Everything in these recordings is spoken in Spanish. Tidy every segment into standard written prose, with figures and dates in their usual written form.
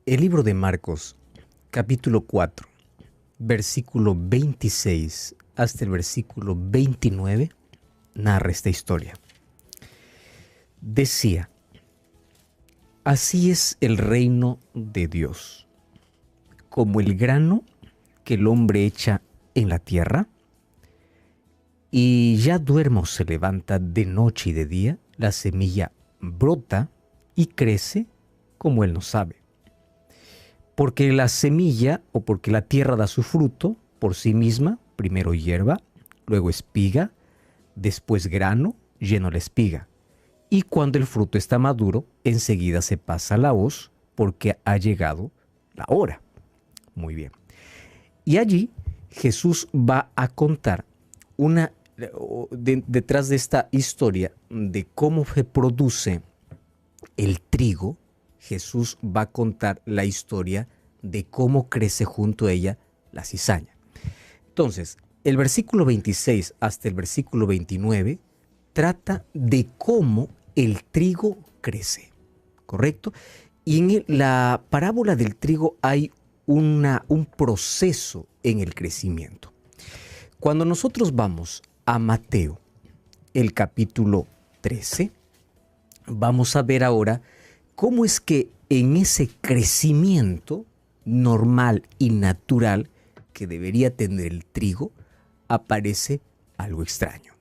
El libro de Marcos, capítulo 4, versículo 26 hasta el versículo 29, narra esta historia. Decía: así es el reino de Dios, como el grano que el hombre echa en la tierra, y ya duerme o se levanta de noche y de día, la semilla brota y crece como él no sabe. Porque la semilla o porque la tierra da su fruto por sí misma, primero hierba, luego espiga, después grano lleno la espiga. Y cuando el fruto está maduro, enseguida se pasa la hoz porque ha llegado la hora. Muy bien. Y allí Jesús va a contar detrás de esta historia de cómo se produce el trigo. Jesús va a contar la historia de cómo crece junto a ella la cizaña. Entonces, el versículo 26 hasta el versículo 29 trata de cómo el trigo crece, ¿correcto? Y en la parábola del trigo hay un proceso en el crecimiento. Cuando nosotros vamos a Mateo, el capítulo 13, vamos a ver ahora cómo es que en ese crecimiento normal y natural que debería tener el trigo, aparece algo extraño.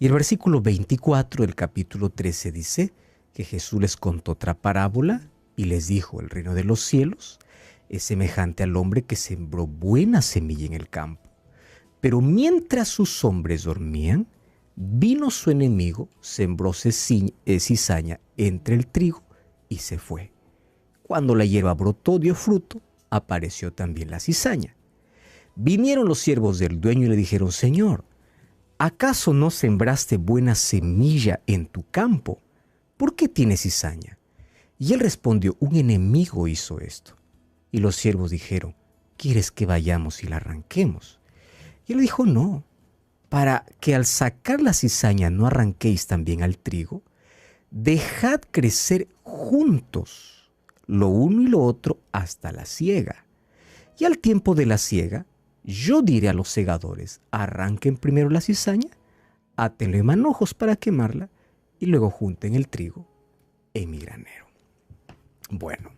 Y el versículo 24 del capítulo 13 dice que Jesús les contó otra parábola y les dijo: el reino de los cielos es semejante al hombre que sembró buena semilla en el campo. Pero mientras sus hombres dormían, vino su enemigo, sembró cizaña entre el trigo y se fue. Cuando la hierba brotó, dio fruto, apareció también la cizaña. Vinieron los siervos del dueño y le dijeron: Señor, ¿acaso no sembraste buena semilla en tu campo? ¿Por qué tienes cizaña? Y él respondió: un enemigo hizo esto. Y los siervos dijeron: ¿quieres que vayamos y la arranquemos? Y él dijo: no, para que al sacar la cizaña no arranquéis también al trigo, dejad crecer juntos lo uno y lo otro hasta la siega. Y al tiempo de la siega, yo diré a los segadores: arranquen primero la cizaña, átenle en manojos para quemarla, y luego junten el trigo en mi granero. Bueno,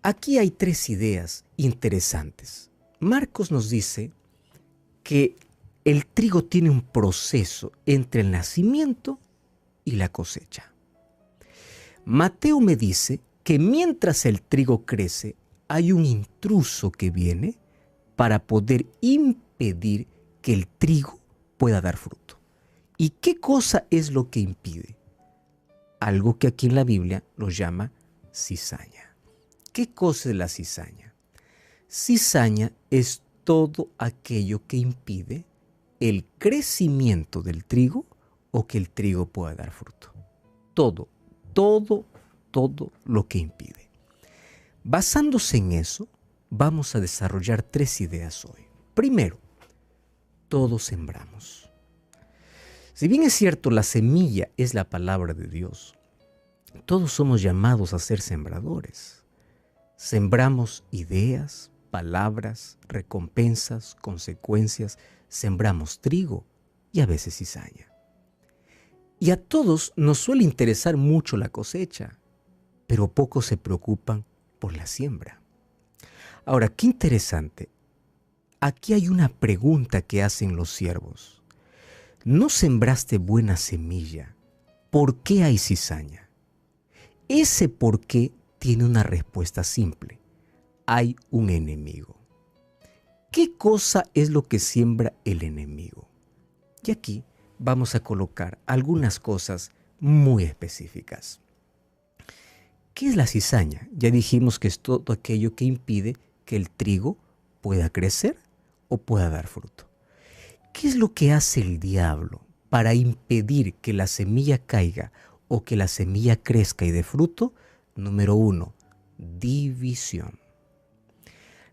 aquí hay tres ideas interesantes. Marcos nos dice que el trigo tiene un proceso entre el nacimiento y la cosecha. Mateo me dice que mientras el trigo crece, hay un intruso que viene para poder impedir que el trigo pueda dar fruto. ¿Y qué cosa es lo que impide? Algo que aquí en la Biblia lo llama cizaña. ¿Qué cosa es la cizaña? Cizaña es todo aquello que impide el crecimiento del trigo o que el trigo pueda dar fruto. Todo lo que impide. Basándose en eso, vamos a desarrollar tres ideas hoy. Primero, todos sembramos. Si bien es cierto, la semilla es la palabra de Dios, todos somos llamados a ser sembradores. Sembramos ideas, palabras, recompensas, consecuencias, sembramos trigo y a veces cizaña. Y a todos nos suele interesar mucho la cosecha, pero pocos se preocupan por la siembra. Ahora, qué interesante. Aquí hay una pregunta que hacen los siervos. ¿No sembraste buena semilla? ¿Por qué hay cizaña? Ese por qué tiene una respuesta simple. Hay un enemigo. ¿Qué cosa es lo que siembra el enemigo? Y aquí vamos a colocar algunas cosas muy específicas. ¿Qué es la cizaña? Ya dijimos que es todo aquello que impide que el trigo pueda crecer o pueda dar fruto. ¿Qué es lo que hace el diablo para impedir que la semilla caiga o que la semilla crezca y dé fruto? Número 1, división.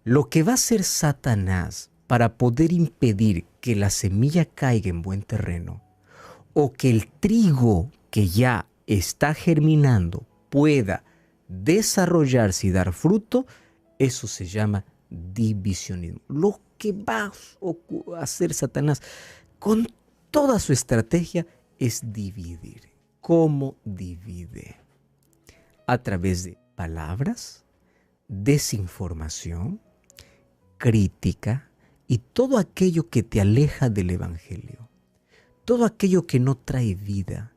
Lo que va a hacer Satanás para poder impedir que la semilla caiga en buen terreno o que el trigo que ya está germinando pueda desarrollarse y dar fruto, eso se llama divisionismo. Lo que va a hacer Satanás con toda su estrategia es dividir. ¿Cómo divide? A través de palabras, desinformación, crítica y todo aquello que te aleja del Evangelio. Todo aquello que no trae vida,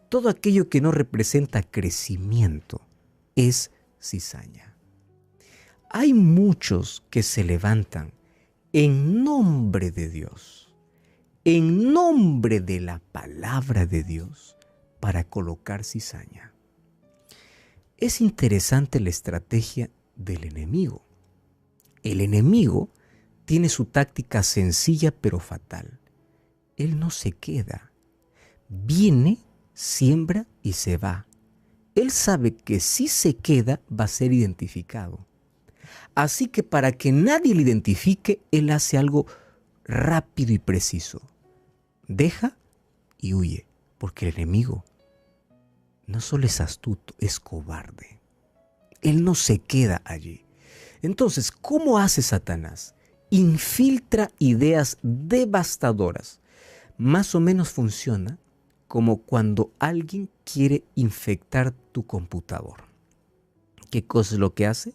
todo aquello que no representa crecimiento, es cizaña. Hay muchos que se levantan en nombre de Dios, en nombre de la palabra de Dios, para colocar cizaña. Es interesante la estrategia del enemigo. El enemigo tiene su táctica sencilla pero fatal. Él no se queda. Viene, siembra y se va. Él sabe que si se queda va a ser identificado. Así que para que nadie le identifique, él hace algo rápido y preciso. Deja y huye, porque el enemigo no solo es astuto, es cobarde. Él no se queda allí. Entonces, ¿cómo hace Satanás? Infiltra ideas devastadoras. Más o menos funciona como cuando alguien quiere infectar tu computador. ¿Qué cosa es lo que hace?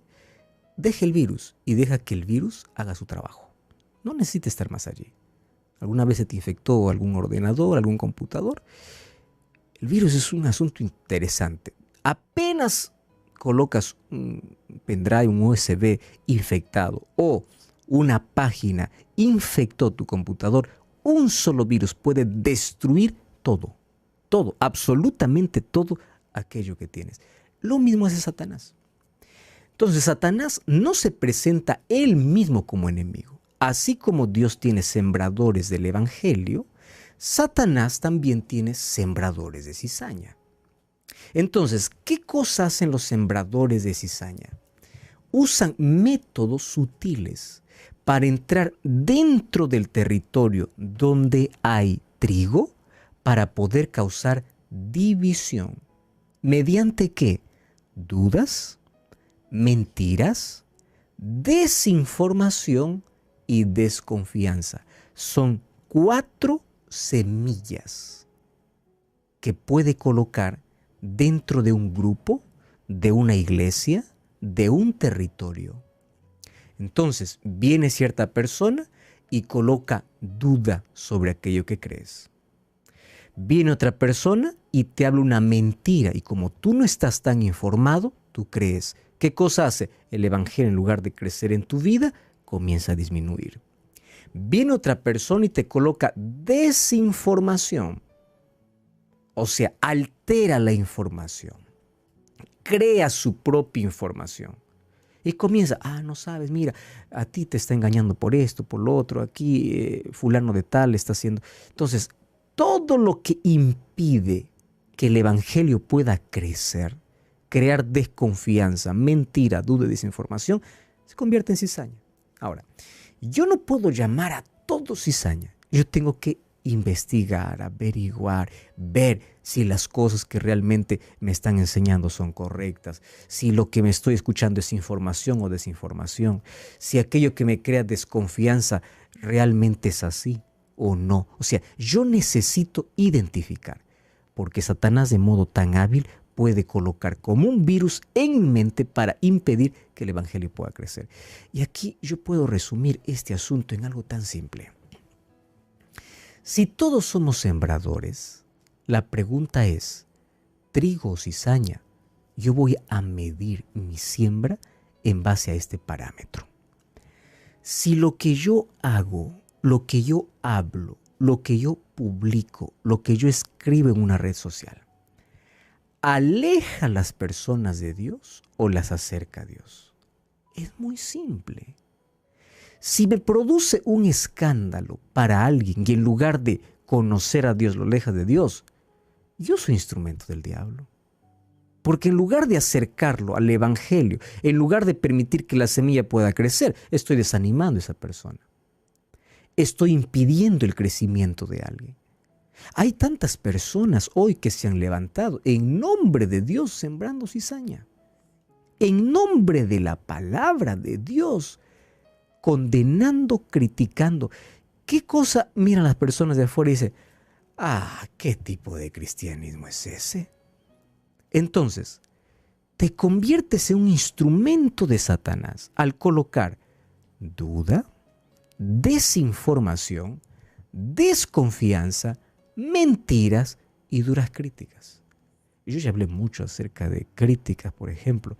Deja el virus y deja que el virus haga su trabajo. No necesita estar más allí. ¿Alguna vez se te infectó algún ordenador, algún computador? El virus es un asunto interesante. Apenas colocas un pendrive, un USB infectado o una página infectó tu computador, un solo virus puede destruir todo, absolutamente todo aquello que tienes. Lo mismo hace Satanás. Entonces, Satanás no se presenta él mismo como enemigo. Así como Dios tiene sembradores del Evangelio, Satanás también tiene sembradores de cizaña. Entonces, ¿qué cosa hacen los sembradores de cizaña? Usan métodos sutiles para entrar dentro del territorio donde hay trigo para poder causar división. ¿Mediante qué? Dudas, mentiras, desinformación y desconfianza. Son 4 semillas que puede colocar dentro de un grupo, de una iglesia, de un territorio. Entonces, viene cierta persona y coloca duda sobre aquello que crees. Viene otra persona y te habla una mentira y como tú no estás tan informado, tú crees. ¿Qué cosa hace? El Evangelio, en lugar de crecer en tu vida, comienza a disminuir. Viene otra persona y te coloca desinformación. O sea, altera la información. Crea su propia información. Y comienza, no sabes, mira, a ti te está engañando por esto, por lo otro, aquí fulano de tal está haciendo. Entonces, todo lo que impide que el Evangelio pueda crecer, crear desconfianza, mentira, duda y desinformación, se convierte en cizaña. Ahora, yo no puedo llamar a todo cizaña. Yo tengo que investigar, averiguar, ver si las cosas que realmente me están enseñando son correctas, si lo que me estoy escuchando es información o desinformación, si aquello que me crea desconfianza realmente es así o no. O sea, yo necesito identificar, porque Satanás de modo tan hábil puede colocar como un virus en mi mente para impedir que el Evangelio pueda crecer. Y aquí yo puedo resumir este asunto en algo tan simple. Si todos somos sembradores, la pregunta es, trigo o cizaña, yo voy a medir mi siembra en base a este parámetro. Si lo que yo hago, lo que yo hablo, lo que yo publico, lo que yo escribo en una red social, ¿aleja a las personas de Dios o las acerca a Dios? Es muy simple. Si me produce un escándalo para alguien y en lugar de conocer a Dios lo aleja de Dios, yo soy instrumento del diablo. Porque en lugar de acercarlo al Evangelio, en lugar de permitir que la semilla pueda crecer, estoy desanimando a esa persona. Estoy impidiendo el crecimiento de alguien. Hay tantas personas hoy que se han levantado en nombre de Dios sembrando cizaña. en nombre de la palabra de Dios, condenando, criticando. ¿Qué cosa miran las personas de afuera y dicen, ¿qué tipo de cristianismo es ese? Entonces, te conviertes en un instrumento de Satanás al colocar duda, desinformación, desconfianza, mentiras y duras críticas. Yo ya hablé mucho acerca de críticas, por ejemplo.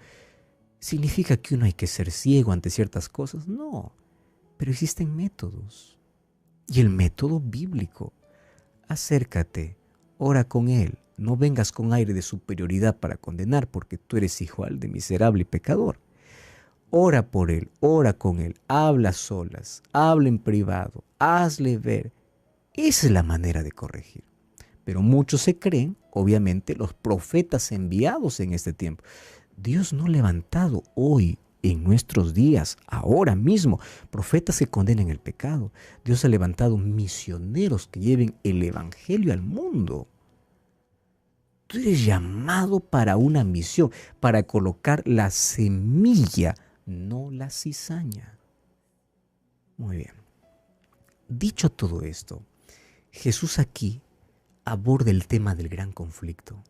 ¿Significa que uno hay que ser ciego ante ciertas cosas? No, pero existen métodos. Y el método bíblico. Acércate, ora con él. No vengas con aire de superioridad para condenar, porque tú eres igual de miserable y pecador. Ora por él, ora con él, habla a solas, habla en privado, hazle ver. Esa es la manera de corregir. Pero muchos se creen, obviamente, los profetas enviados en este tiempo. Dios no ha levantado hoy, en nuestros días, ahora mismo, profetas que condenen el pecado. Dios ha levantado misioneros que lleven el evangelio al mundo. Tú eres llamado para una misión, para colocar la semilla, no la cizaña. Muy bien. Dicho todo esto, Jesús aquí aborda el tema del gran conflicto.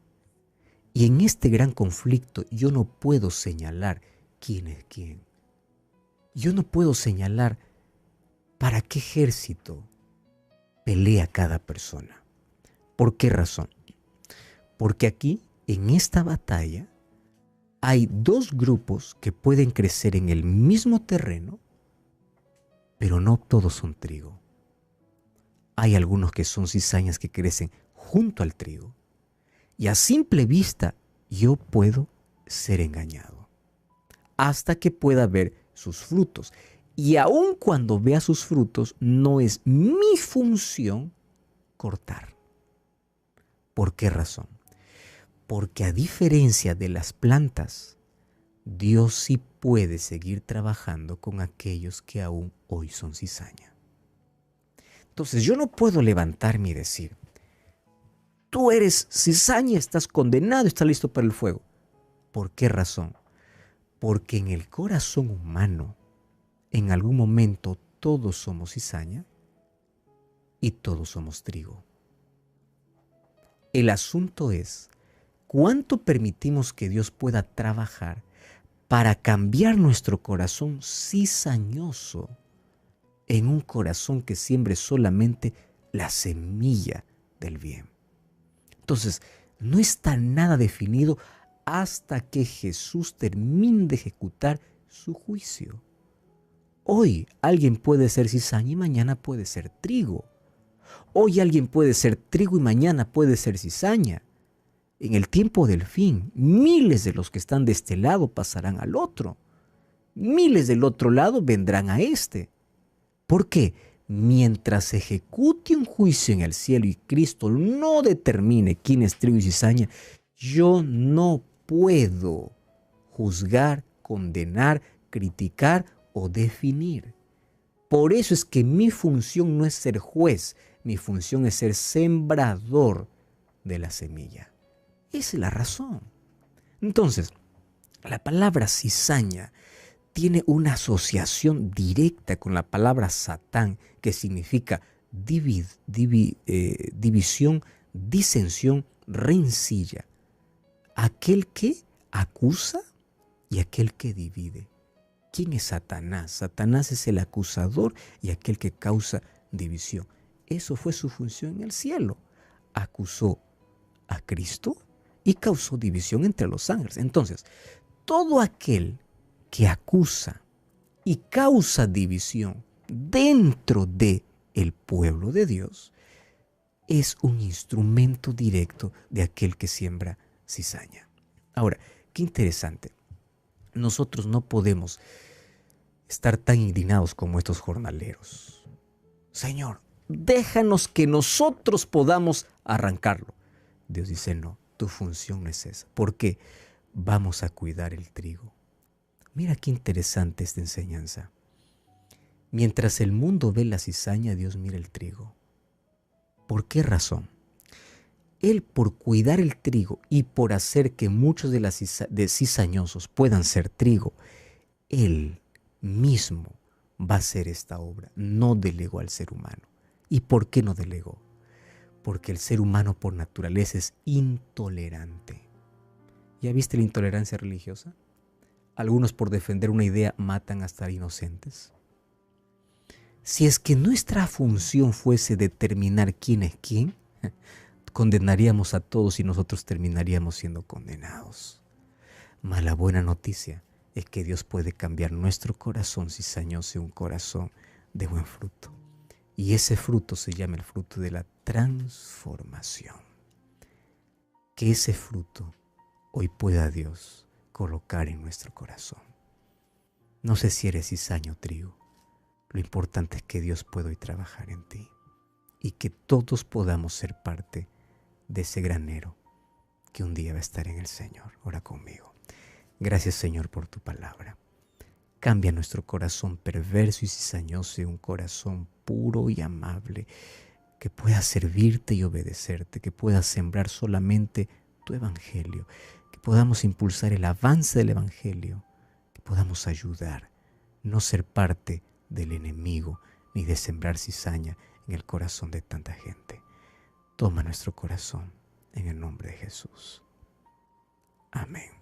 Y en este gran conflicto yo no puedo señalar quién es quién. Yo no puedo señalar para qué ejército pelea cada persona. ¿Por qué razón? Porque aquí, en esta batalla, hay dos grupos que pueden crecer en el mismo terreno, pero no todos son trigo. Hay algunos que son cizañas que crecen junto al trigo. Y a simple vista yo puedo ser engañado hasta que pueda ver sus frutos. Y aun cuando vea sus frutos, no es mi función cortar. ¿Por qué razón? Porque a diferencia de las plantas, Dios sí puede seguir trabajando con aquellos que aún hoy son cizaña. Entonces yo no puedo levantarme y decir, tú eres cizaña, estás condenado, estás listo para el fuego. ¿Por qué razón? Porque en el corazón humano, en algún momento todos somos cizaña y todos somos trigo. El asunto es, ¿cuánto permitimos que Dios pueda trabajar para cambiar nuestro corazón cizañoso en un corazón que siembre solamente la semilla del bien? Entonces, no está nada definido hasta que Jesús termine de ejecutar su juicio. Hoy alguien puede ser cizaña y mañana puede ser trigo. Hoy alguien puede ser trigo y mañana puede ser cizaña. En el tiempo del fin, miles de los que están de este lado pasarán al otro. Miles del otro lado vendrán a este. ¿Por qué? Mientras se ejecute un juicio en el cielo y Cristo no determine quién es trigo y cizaña, yo no puedo juzgar, condenar, criticar o definir. Por eso es que mi función no es ser juez, mi función es ser sembrador de la semilla. Esa es la razón. Entonces, la palabra cizaña tiene una asociación directa con la palabra Satán, que significa división, disensión, rencilla. Aquel que acusa y aquel que divide. ¿Quién es Satanás? Satanás es el acusador y aquel que causa división. Eso fue su función en el cielo. Acusó a Cristo y causó división entre los ángeles. Entonces, todo aquel que acusa y causa división dentro de el pueblo de Dios es un instrumento directo de aquel que siembra cizaña. Ahora, qué interesante. Nosotros no podemos estar tan indignados como estos jornaleros. Señor, déjanos que nosotros podamos arrancarlo. Dios dice, no, tu función no es esa. ¿Por qué? Vamos a cuidar el trigo. Mira qué interesante esta enseñanza. Mientras el mundo ve la cizaña, Dios mira el trigo. ¿Por qué razón? Él, por cuidar el trigo y por hacer que muchos de cizañosos puedan ser trigo, Él mismo va a hacer esta obra. No delegó al ser humano. ¿Y por qué no delegó? Porque el ser humano por naturaleza es intolerante. ¿Ya viste la intolerancia religiosa? Algunos por defender una idea matan hasta inocentes. Si es que nuestra función fuese determinar quién es quién, condenaríamos a todos y nosotros terminaríamos siendo condenados. Mas la buena noticia es que Dios puede cambiar nuestro corazón cizañoso en un corazón de buen fruto. Y ese fruto se llama el fruto de la transformación. Que ese fruto hoy pueda Dios colocar en nuestro corazón. No sé si eres cizaño o trigo. Lo importante es que Dios pueda hoy trabajar en ti y que todos podamos ser parte de ese granero que un día va a estar en el Señor. Ora conmigo. Gracias, Señor, por tu palabra. Cambia nuestro corazón perverso y cizañoso en un corazón puro y amable, que pueda servirte y obedecerte, que pueda sembrar solamente tu evangelio, que podamos impulsar el avance del evangelio, que podamos ayudar, no ser parte del enemigo, ni de sembrar cizaña en el corazón de tanta gente. Toma nuestro corazón en el nombre de Jesús. Amén.